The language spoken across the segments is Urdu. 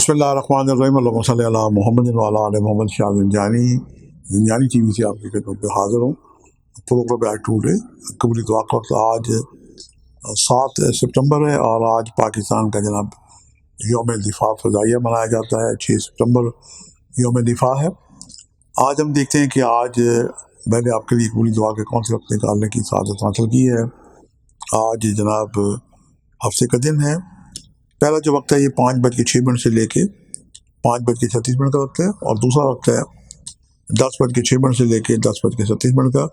بسم اللہ الرحمن الرحیم، اللہم صلی علی محمد وعلی آل محمد۔ شاہ زنجانی ٹی وی سے آپ کی خدمت پہ حاضر ہوں۔ پروگرام بیک ٹوڈے قبولی دعا کا وقت۔ آج 7 ستمبر ہے اور آج پاکستان کا جناب یوم دفاع فضائیہ منایا جاتا ہے۔ 6 ستمبر یوم دفاع ہے۔ آج ہم دیکھتے ہیں کہ آج میں نے آپ کے لیے قبولی دعا کے کون سے وقت نکالنے کی سعادت حاصل کی ہے۔ آج جناب ہفتے کا دن ہے۔ پہلا جو وقت ہے یہ 5:06 سے لے کے 5:36 کا وقت ہے، اور دوسرا وقت ہے 10:06 سے لے کے 10:37 کا،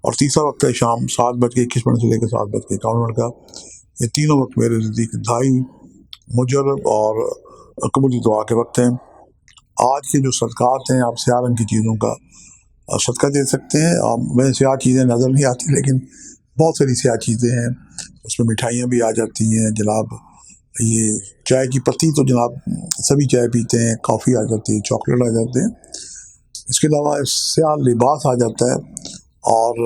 اور تیسرا وقت ہے شام 7:21 سے لے کے 7:51 کا۔ یہ تینوں وقت میرے نزدیک انتہائی مجرب اور قبولی دعا کے وقت ہیں۔ آج کے جو صدقات ہیں، آپ سیاہ رنگ کی چیزوں کا صدقہ دے سکتے ہیں۔ میں سیاہ چیزیں نظر نہیں آتی، لیکن بہت ساری سیاہ چیزیں ہیں، اس میں مٹھائیاں بھی آ جاتی ہیں جناب۔ یہ چائے کی پتی تو جناب سبھی چائے پیتے ہیں، کافی آ جاتی ہے، چاکلیٹ آ جاتے ہیں۔ اس کے علاوہ سیاہ لباس آ جاتا ہے، اور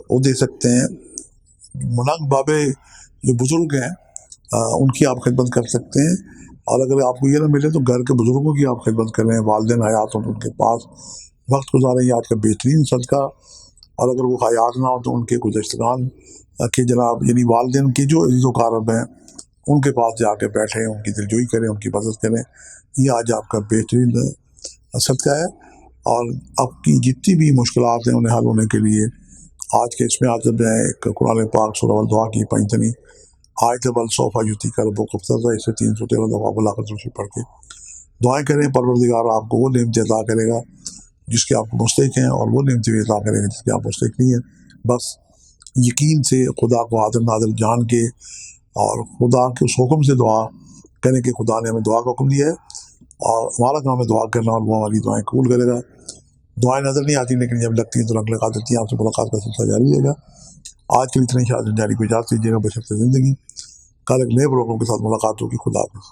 وہ دے سکتے ہیں۔ مننگ بابے جو بزرگ ہیں ان کی آپ خدمت کر سکتے ہیں، اور اگر آپ کو یہ نہ ملے تو گھر کے بزرگوں کی آپ خدمت کریں۔ والدین حیات ہوں تو ان کے پاس وقت گزاریں، یہ آج کا بہترین صدقہ۔ اور اگر وہ حیات نہ ہو تو ان کے گزشتگان کہ جناب یعنی والدین کی جو عزیز و اقارب ہیں ان کے پاس جا کے بیٹھیں، ان کی دلجوئی کریں، ان کی مدد کریں۔ یہ آج آپ کا بہترین صدقہ ہے۔ اور آپ کی جتنی بھی مشکلات ہیں انہیں حل ہونے کے لیے آج کے اس میں آج میں ایک قرآن پاک سورہ الدعا کی پنجتنی آیت بالصوفہ یوتی کا رب قبضہ، اسے 313 دفعہ بلاغت سے پڑھ کے دعائیں کریں۔ پروردگار آپ کو وہ نعمتیں عطا کرے گا جس کے آپ کو مستحق ہیں، اور وہ نعمتیں بھی عطا کرے گا جس کے آپ مستحق نہیں ہیں۔ بس یقین سے خدا کو حاضر ناظر جان کے اور خدا کے اس حکم سے دعا کریں کہ خدا نے ہمیں دعا کا حکم دیا ہے، اور ہمارا کام ہے دعا کرنا، اور وہ ہماری دعائیں قبول کرے گا۔ دعائیں نظر نہیں آتی، لیکن جب لگتی ہیں تو رنگ لگا دیتی ہیں۔ آپ سے ملاقات کا سلسلہ جاری رہے گا۔ آج کے لیے اتنے شاہ زنجانی کو اجازت دیجیے گا۔ بشرط زندگی کل ایک نئے پروگرام کے ساتھ ملاقات ہوگی۔ خدا حافظ۔